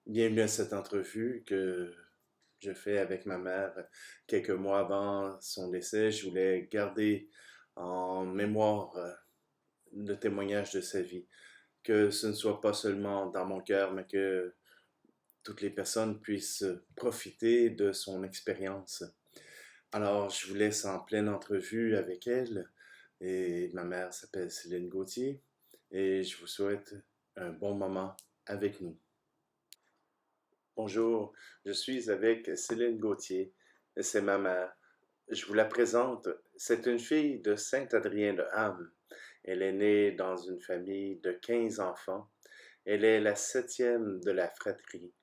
Bienvenue à cette entrevue que je fais avec ma mère quelques mois avant son décès. Je voulais garder en mémoire le témoignage de sa vie, que ce ne soit pas seulement dans mon cœur, mais que toutes les personnes puissent profiter de son expérience. Alors, je vous laisse en pleine entrevue avec elle. Et ma mère s'appelle Céline Gauthier. Et je vous souhaite un bon moment avec nous. Bonjour, je suis avec Céline Gauthier. C'est ma mère. Je vous la présente. C'est une fille de Saint-Adrien-de-Ham. Elle est née dans une famille de 15 enfants. Elle est la septième de la fratrie.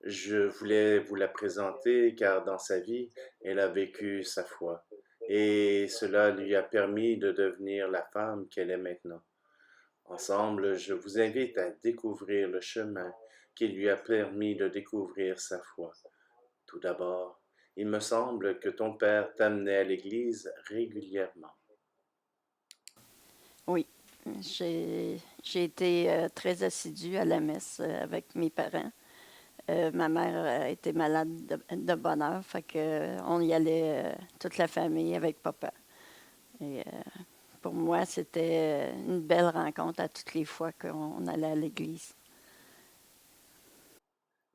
Je voulais vous la présenter car dans sa vie, elle a vécu sa foi et cela lui a permis de devenir la femme qu'elle est maintenant. Ensemble, je vous invite à découvrir le chemin qui lui a permis de découvrir sa foi. Tout d'abord, il me semble que ton père t'amenait à l'église régulièrement. Oui, j'ai été très assidue à la messe avec mes parents. Ma mère était malade de bonne heure, fait que on y allait toute la famille avec papa. Et pour moi, c'était une belle rencontre à toutes les fois qu'on allait à l'église.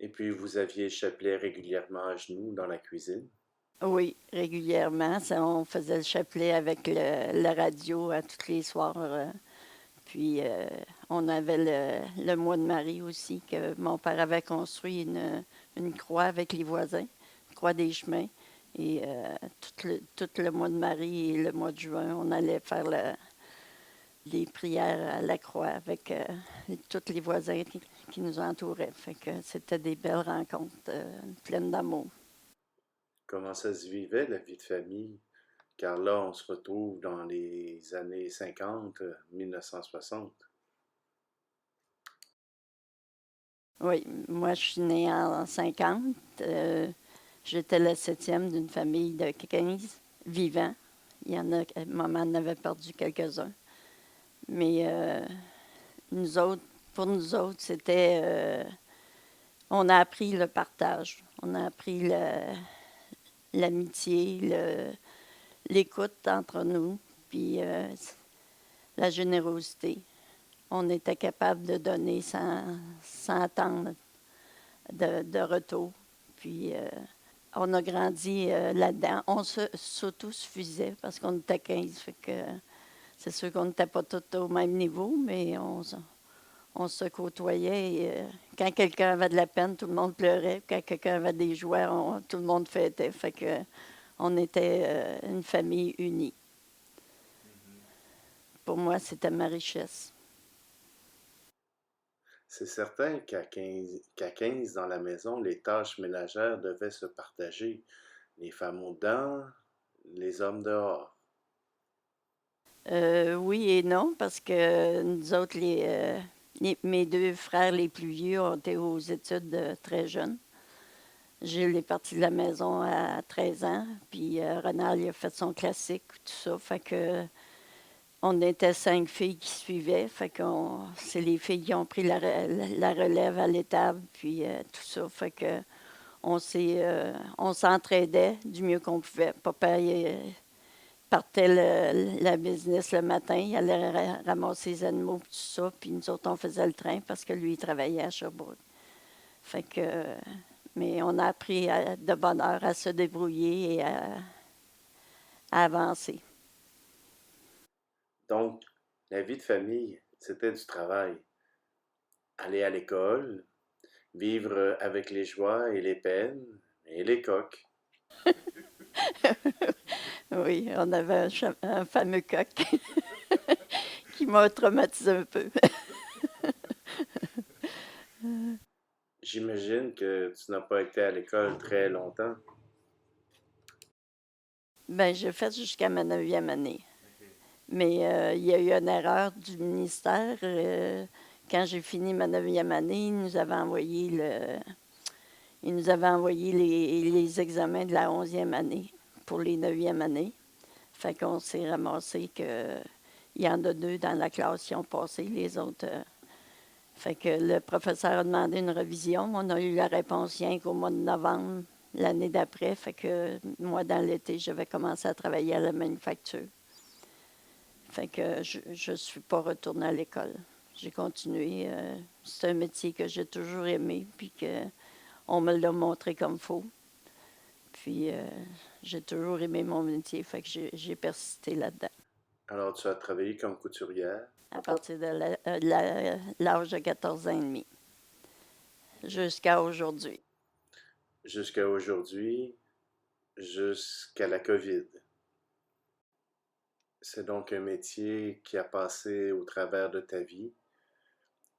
Et puis vous aviez chapelet régulièrement à genoux dans la cuisine. Oui, régulièrement, on faisait le chapelet avec la radio à tous les soirs. Puis on avait le mois de Marie aussi, que mon père avait construit une croix avec les voisins, une croix des chemins. Et tout le mois de Marie et le mois de juin, on allait faire les prières à la croix avec tous les voisins qui nous entouraient. Fait que c'était des belles rencontres pleines d'amour. Comment ça se vivait la vie de famille? Car là, on se retrouve dans les années 50, 1960. Oui, moi je suis née en 50. J'étais la septième d'une famille de 15 vivants. Il y en a, maman en avait perdu quelques-uns. Mais nous autres, pour nous autres, on a appris le partage. On a appris l'amitié, l'écoute entre nous, puis la générosité. On était capable de donner sans attendre de retour. Puis on a grandi là-dedans. On s'autosuffisait parce qu'on était 15. Fait que c'est sûr qu'on n'était pas tous au même niveau, mais on se côtoyait. Et, quand quelqu'un avait de la peine, tout le monde pleurait. Quand quelqu'un avait des joies, tout le monde fêtait. Fait que on était une famille unie. Pour moi, c'était ma richesse. C'est certain qu'à 15 dans la maison, les tâches ménagères devaient se partager. Les femmes au dedans, les hommes dehors. Oui et non, parce que nous autres, mes deux frères les plus vieux ont été aux études très jeunes. Gilles est parti de la maison à 13 ans, puis Renald il a fait son classique, tout ça. Fait que on était 5 filles qui suivaient. Fait que c'est les filles qui ont pris la relève à l'étable, puis tout ça. Fait que on s'entraidait du mieux qu'on pouvait. Papa, partait la business le matin, il allait ramasser les animaux, tout ça, puis nous autres, on faisait le train parce que lui, il travaillait à Sherbrooke. Fait que, mais on a appris de bonne heure à se débrouiller et à avancer. Donc, la vie de famille, c'était du travail. Aller à l'école, vivre avec les joies et les peines et les coques. Oui, on avait un fameux coq qui m'a traumatisé un peu. J'imagine que tu n'as pas été à l'école très longtemps. Ben, j'ai fait jusqu'à ma 9e année. Mais il y a eu une erreur du ministère. Quand j'ai fini ma 9e année, ils nous avaient envoyé les examens de la 11e année pour les 9e années. Fait qu'on s'est ramassé que il y en a deux dans la classe qui ont passé, les autres. Fait que le professeur a demandé une révision. On a eu la réponse rien qu'au mois de novembre l'année d'après. Fait que moi, dans l'été, j'avais commencé à travailler à la manufacture. Fait que je ne suis pas retournée à l'école. J'ai continué. C'est un métier que j'ai toujours aimé, puis qu'on me l'a montré comme faut. Puis j'ai toujours aimé mon métier, fait que j'ai persisté là-dedans. Alors, tu as travaillé comme couturière À partir de l'âge de 14 ans et demi, jusqu'à aujourd'hui. jusqu'à aujourd'hui, jusqu'à la COVID. C'est donc un métier qui a passé au travers de ta vie.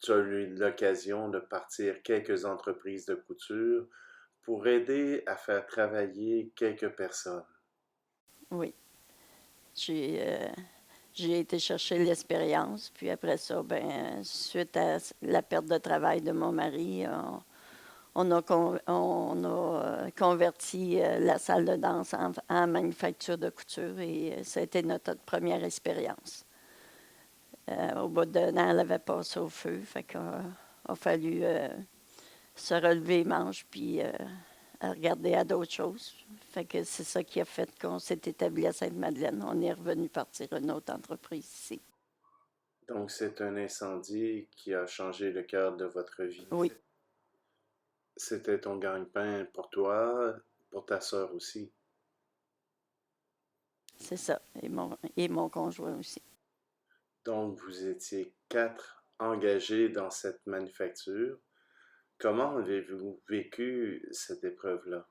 Tu as eu l'occasion de partir quelques entreprises de couture pour aider à faire travailler quelques personnes. Oui. J'ai euh, j'ai été chercher l'expérience, puis après ça, ben, suite à la perte de travail de mon mari, on a converti la salle de danse en manufacture de couture et ça a été notre première expérience. Au bout d'un an, elle avait passé au feu, fait qu'il a fallu se relever les manches puis à regarder à d'autres choses. Fait que c'est ça qui a fait qu'on s'est établi à Sainte-Madeleine. On est revenu partir une autre entreprise ici. Donc, c'est un incendie qui a changé le cœur de votre vie. Oui, C'était ton gagne-pain pour toi, pour ta sœur aussi. c'est ça. Et mon conjoint aussi. Donc, vous étiez quatre engagés dans cette manufacture. Comment avez-vous vécu cette épreuve-là?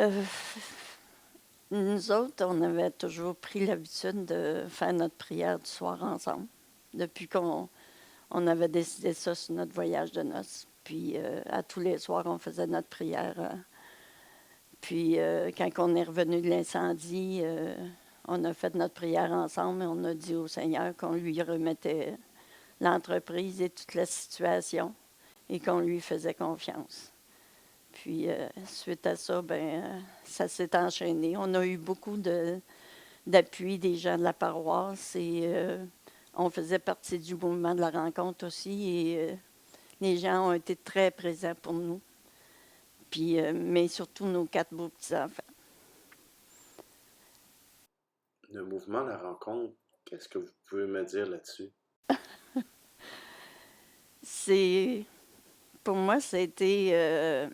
Euh, Nous autres, on avait toujours pris l'habitude de faire notre prière du soir ensemble, depuis qu'on avait décidé ça sur notre voyage de noces. Puis à tous les soirs, on faisait notre prière. Puis quand on est revenu de l'incendie, on a fait notre prière ensemble et on a dit au Seigneur qu'on lui remettait l'entreprise et toute la situation et qu'on lui faisait confiance. Puis, suite à ça, ben, ça s'est enchaîné. On a eu beaucoup d'appui des gens de la paroisse et on faisait partie du mouvement de la rencontre aussi et les gens ont été très présents pour nous. Puis, mais surtout nos quatre beaux petits-enfants. Le mouvement La Rencontre, qu'est-ce que vous pouvez me dire là-dessus? C'est, pour moi, c'était...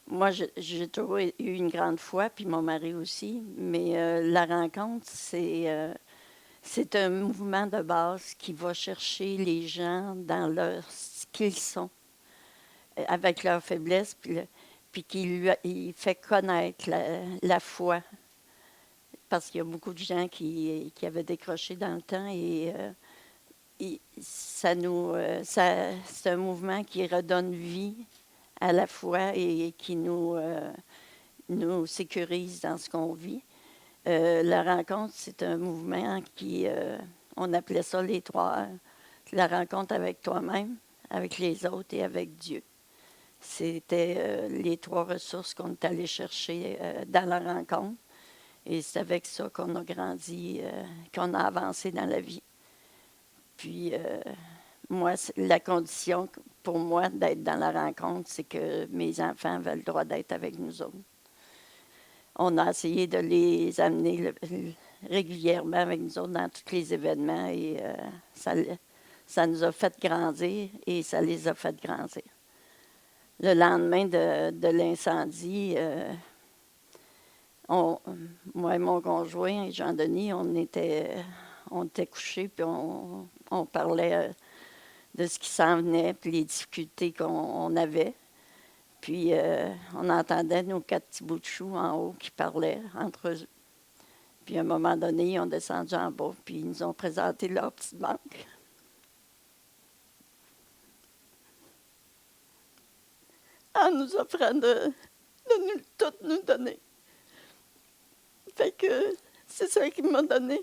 moi, j'ai toujours eu une grande foi, puis mon mari aussi, mais la rencontre, c'est un mouvement de base qui va chercher les gens dans ce qu'ils sont, avec leurs faiblesses, puis il fait connaître la foi, parce qu'il y a beaucoup de gens qui avaient décroché dans le temps et c'est un mouvement qui redonne vie à la foi et qui nous sécurise dans ce qu'on vit. La rencontre, c'est un mouvement on appelait ça les trois, la rencontre avec toi-même, avec les autres et avec Dieu. C'était les trois ressources qu'on est allé chercher dans la rencontre. Et c'est avec ça qu'on a grandi, qu'on a avancé dans la vie. Puis, moi, la condition pour moi d'être dans la rencontre, c'est que mes enfants avaient le droit d'être avec nous autres. On a essayé de les amener régulièrement avec nous autres dans tous les événements et ça nous a fait grandir et ça les a fait grandir. Le lendemain de l'incendie, moi et mon conjoint, Jean-Denis, on était couchés puis on parlait de ce qui s'en venait puis les difficultés qu'on avait. Puis on entendait nos quatre petits bouts de choux en haut qui parlaient entre eux. Puis à un moment donné, ils ont descendu en bas, puis ils nous ont présenté leur petite banque. En nous offrant de tout nous donner. Fait que c'est ça qu'il m'a donné.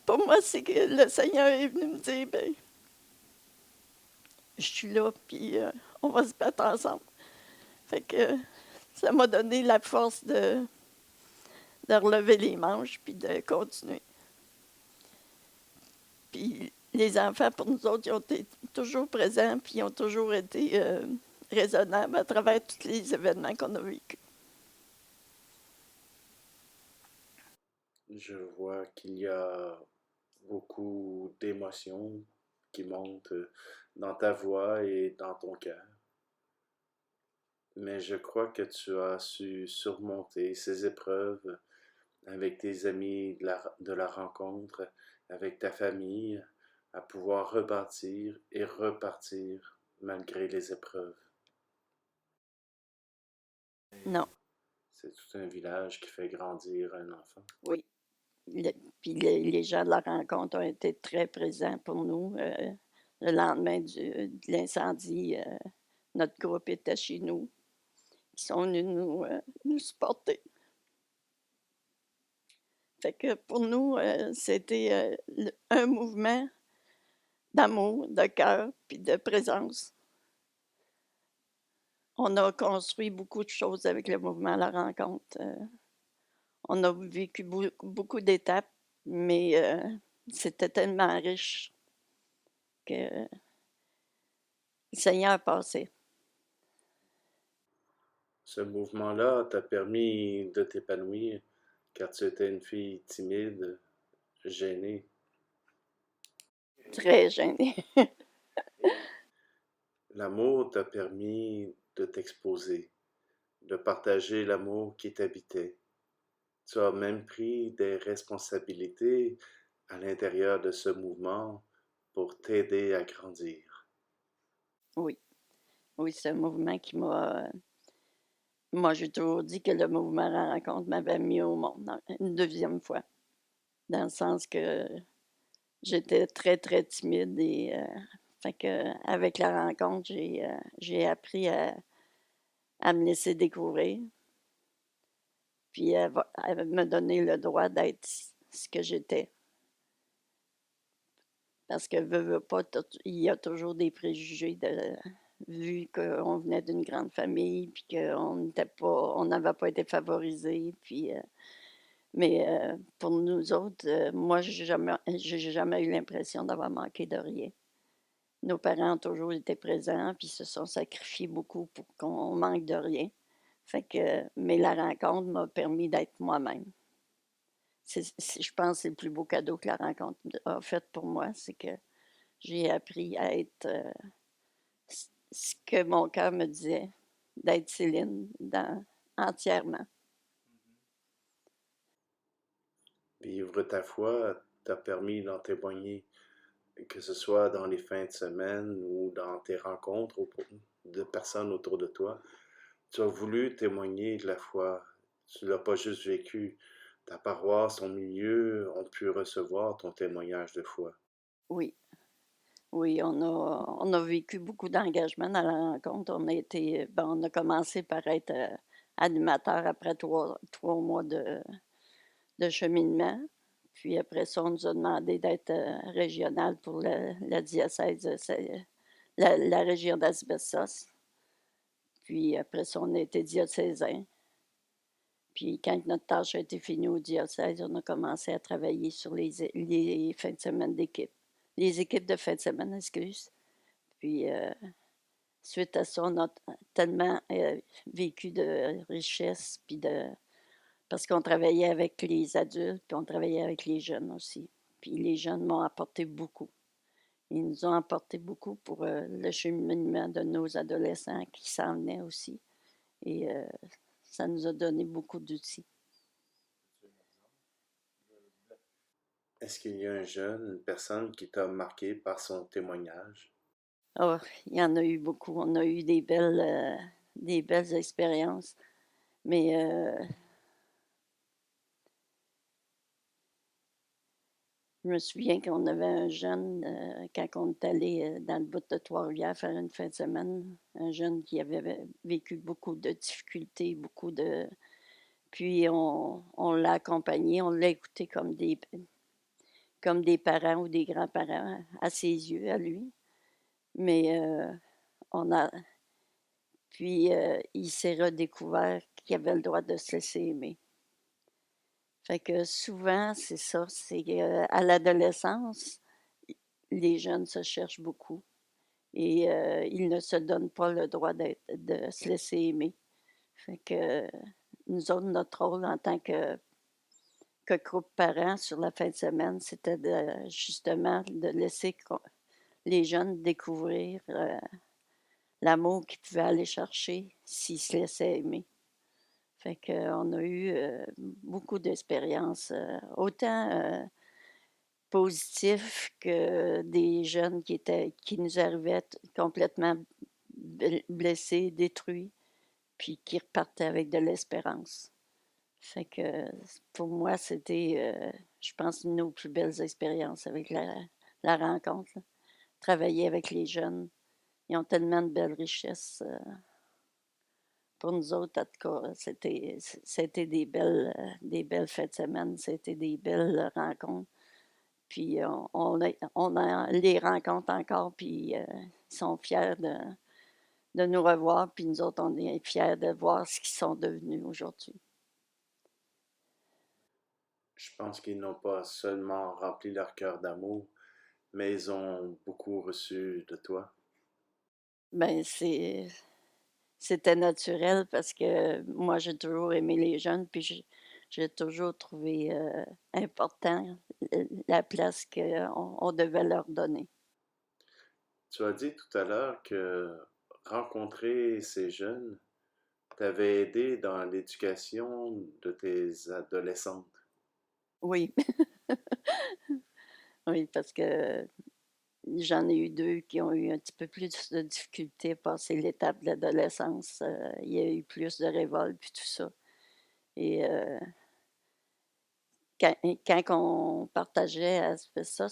Pour moi, c'est que le Seigneur est venu me dire, ben, je suis là, puis on va se battre ensemble. Fait que ça m'a donné la force de relever les manches puis de continuer. Puis les enfants, pour nous autres, ils ont été toujours présents, puis ils ont toujours été raisonnables à travers tous les événements qu'on a vécus. Je vois qu'il y a beaucoup d'émotions qui montent dans ta voix et dans ton cœur. Mais je crois que tu as su surmonter ces épreuves avec tes amis de la rencontre, avec ta famille, à pouvoir rebâtir et repartir malgré les épreuves. Non, C'est tout un village qui fait grandir un enfant. oui. Le- Puis les gens de la rencontre ont été très présents pour nous. Le lendemain de l'incendie, notre groupe était chez nous. Ils sont venus nous supporter. Fait que pour nous, c'était un mouvement d'amour, de cœur, puis de présence. On a construit beaucoup de choses avec le mouvement à la rencontre. On a vécu beaucoup d'étapes, mais c'était tellement riche que le Seigneur a passé. Ce mouvement-là t'a permis de t'épanouir car tu étais une fille timide, gênée. Très gêné. L'amour t'a permis de t'exposer, de partager l'amour qui t'habitait. Tu as même pris des responsabilités à l'intérieur de ce mouvement pour t'aider à grandir. Oui, oui, c'est un mouvement qui m'a. Moi, j'ai toujours dit que le mouvement à la rencontre m'avait mis au monde une deuxième fois. Dans le sens que j'étais très, très timide et fait que avec la rencontre, j'ai appris à me laisser découvrir, puis à me donner le droit d'être ce que j'étais. Parce que veux pas, il y a toujours des préjugés vu qu'on venait d'une grande famille, puis qu'on n'était pas, on n'avait pas été favorisés, puis mais pour nous autres, moi, j'ai jamais eu l'impression d'avoir manqué de rien. Nos parents ont toujours été présents, puis se sont sacrifiés beaucoup pour qu'on manque de rien. Fait que, mais la rencontre m'a permis d'être moi-même. Je pense que c'est le plus beau cadeau que la rencontre a fait pour moi, c'est que j'ai appris à être ce que mon cœur me disait, d'être Céline entièrement. Vivre ta foi t'a permis d'en témoigner, que ce soit dans les fins de semaine ou dans tes rencontres de personnes autour de toi. Tu as voulu témoigner de la foi. Tu l'as pas juste vécu. Ta paroisse, ton milieu ont pu recevoir ton témoignage de foi. Oui, oui, on a vécu beaucoup d'engagement dans la rencontre. On a commencé par être animateur après trois mois de cheminement. Puis après ça, on nous a demandé d'être régional pour la diocèse, la région d'Asbestos. Puis après ça, on a été diocésain. Puis quand notre tâche a été finie au diocèse, on a commencé à travailler sur les fins de semaine d'équipe. Les équipes de fin de semaine, excuse. Puis suite à ça, on a tellement vécu de richesse, puis parce qu'on travaillait avec les adultes, puis on travaillait avec les jeunes aussi. Puis les jeunes m'ont apporté beaucoup. Ils nous ont apporté beaucoup pour le cheminement de nos adolescents qui s'en venaient aussi. Et ça nous a donné beaucoup d'outils. Est-ce qu'il y a un jeune, une personne qui t'a marqué par son témoignage? Oh, il y en a eu beaucoup. On a eu des belles expériences. Mais je me souviens qu'on avait un jeune, quand on est allé dans le bout de Trois-Rivières faire une fin de semaine, un jeune qui avait vécu beaucoup de difficultés, Puis on l'a accompagné, on l'a écouté comme des parents ou des grands-parents à ses yeux, à lui. Mais on a... Puis il s'est redécouvert qu'il avait le droit de se laisser aimer. Fait que souvent, c'est ça, c'est à l'adolescence, les jeunes se cherchent beaucoup et ils ne se donnent pas le droit de se laisser aimer. Fait que nous autres, notre rôle en tant que groupe parent sur la fin de semaine, c'était justement de laisser les jeunes découvrir l'amour qu'ils pouvaient aller chercher s'ils se laissaient aimer. Fait qu'on a eu beaucoup d'expériences, autant positifs que des jeunes qui nous arrivaient complètement blessés, détruits, puis qui repartaient avec de l'espérance. Fait que pour moi, c'était, je pense, une de nos plus belles expériences avec la rencontre, là. Travailler avec les jeunes. Ils ont tellement de belles richesses. Pour nous autres, en tout cas, c'était des belles fêtes de semaine, c'était des belles rencontres. Puis on les rencontre encore, puis ils sont fiers de nous revoir, puis nous autres, on est fiers de voir ce qu'ils sont devenus aujourd'hui. Je pense qu'ils n'ont pas seulement rempli leur cœur d'amour, mais ils ont beaucoup reçu de toi. Ben, c'était naturel parce que moi, j'ai toujours aimé les jeunes, puis j'ai toujours trouvé important la place qu'on devait leur donner. Tu as dit tout à l'heure que rencontrer ces jeunes t'avait aidé dans l'éducation de tes adolescentes. Oui, oui, parce que j'en ai eu deux qui ont eu un petit peu plus de difficultés à passer l'étape de l'adolescence. Il y a eu plus de révolte, puis tout ça. Et quand, quand on partageait à ça,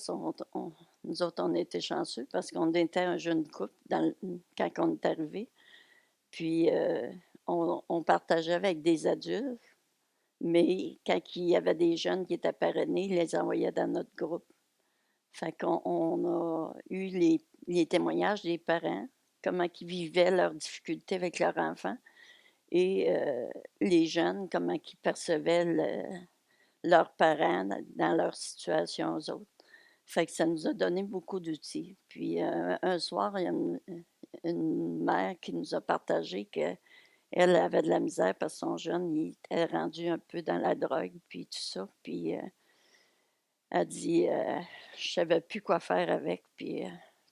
nous autres, on était chanceux parce qu'on était un jeune couple quand on est arrivé. Puis, on partageait avec des adultes, mais quand il y avait des jeunes qui étaient parrainés, ils les envoyaient dans notre groupe. Fait qu'on a eu les témoignages des parents, comment ils vivaient leurs difficultés avec leurs enfants, et les jeunes, comment ils percevaient leurs parents dans leur situation aux autres. Fait que ça nous a donné beaucoup d'outils. Puis un soir, il y a une mère qui nous a partagé que elle avait de la misère parce que son jeune, il était rendu un peu dans la drogue, puis tout ça. Puis elle dit, je savais plus quoi faire avec. Puis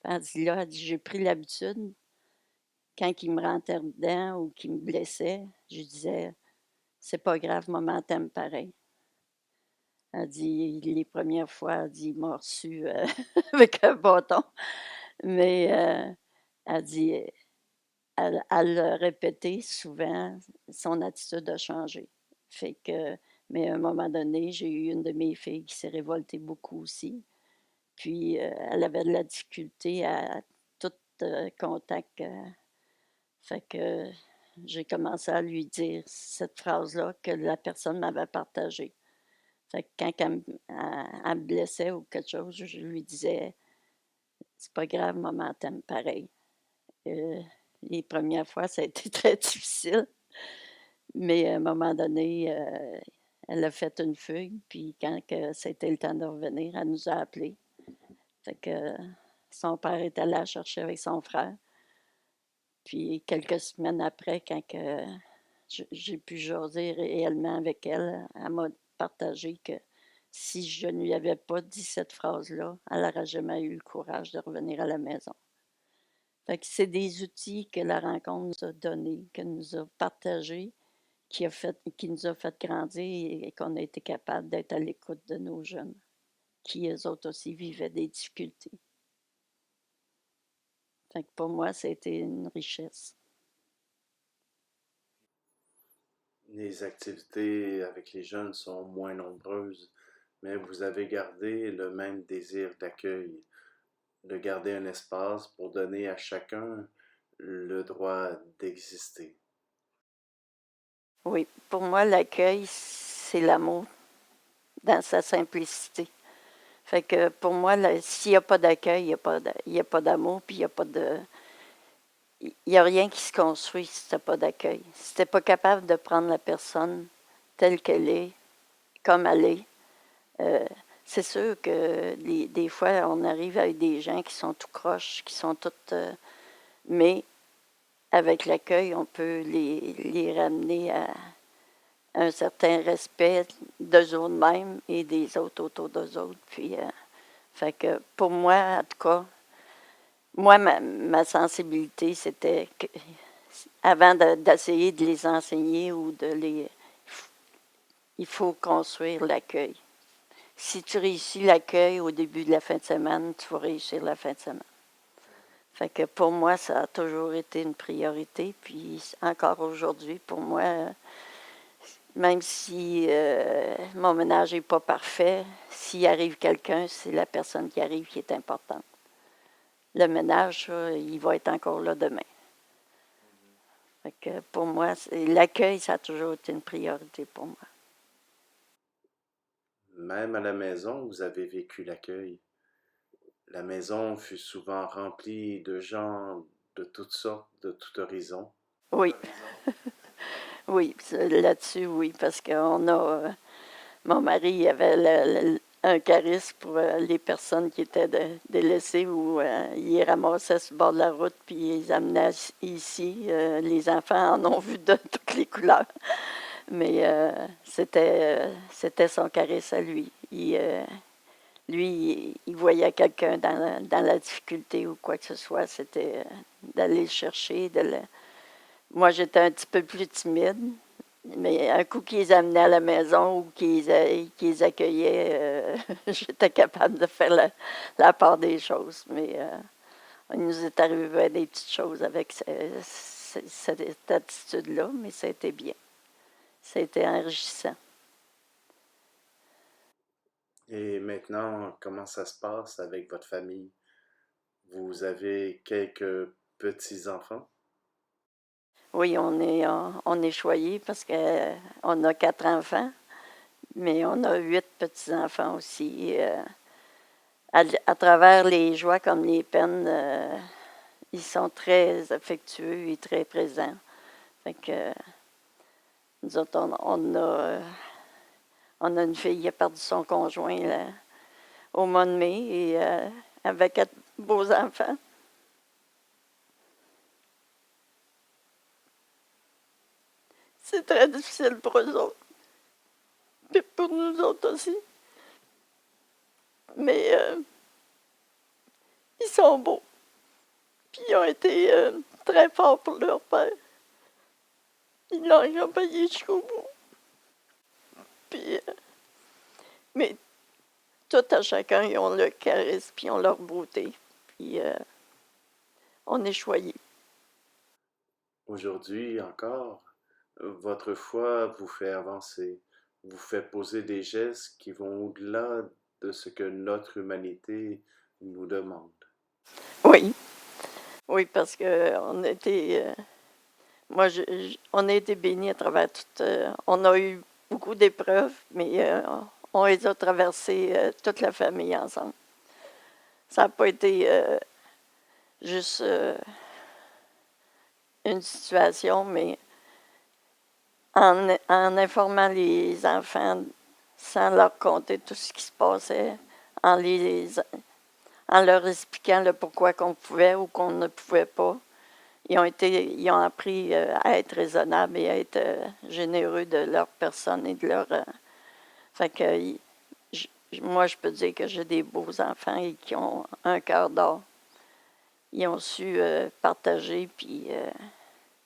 elle dit là, elle dit, j'ai pris l'habitude, quand il me rentrait dedans ou qu'il me blessait, je disais, c'est pas grave, maman t'aime pareil. Elle dit, les premières fois, elle dit, il m'a reçu avec un bâton. Mais elle dit, elle l'a répété souvent, son attitude a changé. Fait que, mais à un moment donné, j'ai eu une de mes filles qui s'est révoltée beaucoup aussi. Puis elle avait de la difficulté à tout contact. Fait que j'ai commencé à lui dire cette phrase-là que la personne m'avait partagée. Fait que quand elle me blessait ou quelque chose, je lui disais, c'est pas grave, maman t'aime pareil. Euh, les premières fois, ça a été très difficile, mais à un moment donné, elle a fait une fugue, puis quand c'était le temps de revenir, elle nous a appelés. Fait que son père est allé la chercher avec son frère. Puis quelques semaines après, quand que j'ai pu jaser réellement avec elle, elle m'a partagé que si je ne lui avais pas dit cette phrase-là, elle n'aurait jamais eu le courage de revenir à la maison. Fait que c'est des outils que la rencontre nous a donnés, que nous a partagés, qui nous a fait grandir et qu'on a été capable d'être à l'écoute de nos jeunes, qui eux autres aussi vivaient des difficultés. Fait que pour moi, c'était une richesse. Les activités avec les jeunes sont moins nombreuses, mais vous avez gardé le même désir d'accueil, de garder un espace pour donner à chacun le droit d'exister. Oui, pour moi, l'accueil, c'est l'amour dans sa simplicité. Fait que pour moi, s'il n'y a pas d'accueil, il y a pas d'amour, puis il n'y a pas de. Il n'y a rien qui se construit si tu n'as pas d'accueil. Si tu n'es pas capable de prendre la personne telle qu'elle est, comme elle est, euh, c'est sûr que des fois, on arrive avec des gens qui sont tout croches, qui sont toutes... mais avec l'accueil, on peut les ramener à un certain respect d'eux autres mêmes et des autres autour d'eux autres. Puis, fait que pour moi, en tout cas, moi, ma sensibilité, c'était que avant d'essayer de les enseigner ou de les... Il faut construire l'accueil. Si tu réussis l'accueil au début de la fin de semaine, tu vas réussir la fin de semaine. Fait que pour moi, ça a toujours été une priorité. Puis encore aujourd'hui, pour moi, même si mon ménage n'est pas parfait, s'il arrive quelqu'un, c'est la personne qui arrive qui est importante. Le ménage, ça, il va être encore là demain. Fait que pour moi, l'accueil, ça a toujours été une priorité pour moi. Même à la maison, vous avez vécu l'accueil. La maison fut souvent remplie de gens de toutes sortes, de tout horizon. Oui, oui, là-dessus, oui, parce qu'on a... mon mari avait un charisme pour les personnes qui étaient délaissées ou il ramassait sur le bord de la route puis il les amenait ici. Les enfants en ont vu de toutes les couleurs. Mais c'était son charisme à lui. Lui, il voyait quelqu'un dans la difficulté ou quoi que ce soit, c'était d'aller le chercher. Moi, j'étais un petit peu plus timide, mais un coup qu'ils les amenaient à la maison ou qu'ils les accueillaient, j'étais capable de faire la part des choses. Mais il nous est arrivé des petites choses avec cette attitude-là, mais ça a été bien. Ça a été enrichissant. Et maintenant, comment ça se passe avec votre famille? Vous avez quelques petits-enfants? Oui, on est choyés parce qu'on a 4 enfants, mais on a 8 petits-enfants aussi. À travers les joies comme les peines, ils sont très affectueux et très présents. Fait que nous autres, on a une fille qui a perdu son conjoint là, au mois de mai et avec 4 beaux enfants. C'est très difficile pour eux autres. Puis pour nous autres aussi. Mais ils sont beaux. Puis ils ont été très forts pour leur père. Ils l'ont accompagné jusqu'au bout. Puis, mais tout à chacun, ils ont leur charisme, puis ils ont leur beauté. Puis on est choyés. Aujourd'hui encore, votre foi vous fait avancer, vous fait poser des gestes qui vont au-delà de ce que notre humanité nous demande. Oui, oui, parce que on a été, moi, on a été bénis à travers tout. On a eu beaucoup d'épreuves, mais on les a traversées toute la famille ensemble. Ça n'a pas été juste une situation, mais en informant les enfants sans leur conter tout ce qui se passait, en, en leur expliquant le pourquoi qu'on pouvait ou qu'on ne pouvait pas. Ils ont appris à être raisonnables et à être généreux de leur personne et de leur... fait que moi, je peux dire que j'ai des beaux enfants et qui ont un cœur d'or. Ils ont su partager puis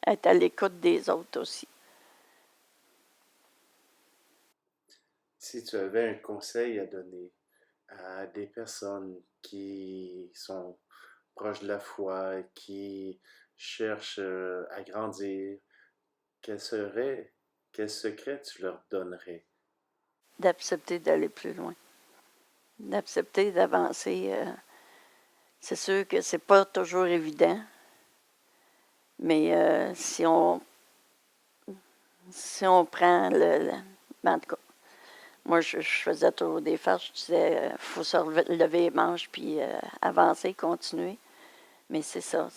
être à l'écoute des autres aussi. Si tu avais un conseil à donner à des personnes qui sont proches de la foi, qui cherchent à grandir, quel serait, quel secret tu leur donnerais? D'accepter d'aller plus loin, d'accepter d'avancer. C'est sûr que c'est pas toujours évident, mais si on prend en tout cas, moi je faisais toujours des farces, je disais faut se lever les manches puis avancer, continuer. Mais c'est ça,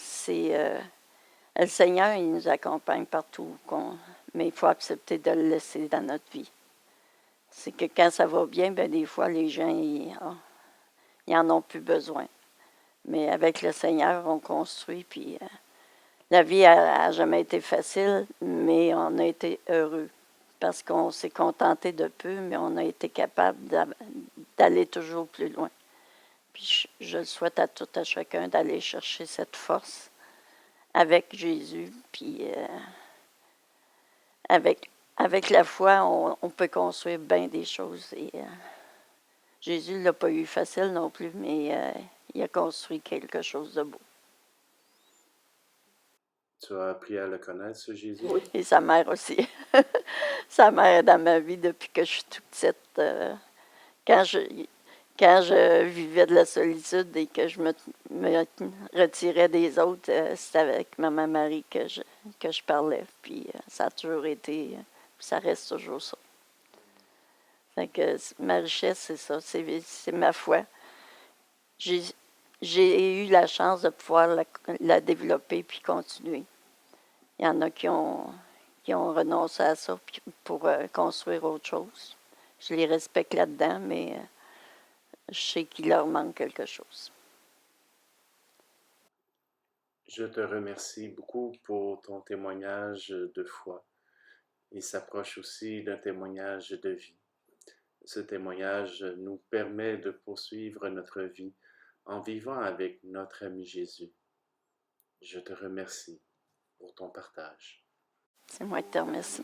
le Seigneur, il nous accompagne partout, mais il faut accepter de le laisser dans notre vie. C'est que quand ça va bien, ben des fois, les gens, ils en ont plus besoin. Mais avec le Seigneur, on construit, puis la vie n'a jamais été facile, mais on a été heureux parce qu'on s'est contenté de peu, mais on a été capable d'aller toujours plus loin. Puis je le souhaite à tout à chacun d'aller chercher cette force avec Jésus, puis avec la foi, on peut construire bien des choses. Et Jésus ne l'a pas eu facile non plus, mais il a construit quelque chose de beau. Tu as appris à le connaître, ce Jésus? Oui. Et sa mère aussi. Sa mère est dans ma vie depuis que je suis toute petite. Quand je, quand je vivais de la solitude et que je me retirais des autres, c'était avec Maman Marie que je parlais. Puis ça a toujours été, ça reste toujours ça. Fait que ma richesse, c'est ça, c'est ma foi. J'ai eu la chance de pouvoir la développer puis continuer. Il y en a qui ont renoncé à ça pour construire autre chose. Je les respecte là-dedans, mais je sais qu'il leur manque quelque chose. Je te remercie beaucoup pour ton témoignage de foi. Il s'approche aussi d'un témoignage de vie. Ce témoignage nous permet de poursuivre notre vie en vivant avec notre ami Jésus. Je te remercie pour ton partage. C'est moi qui te remercie.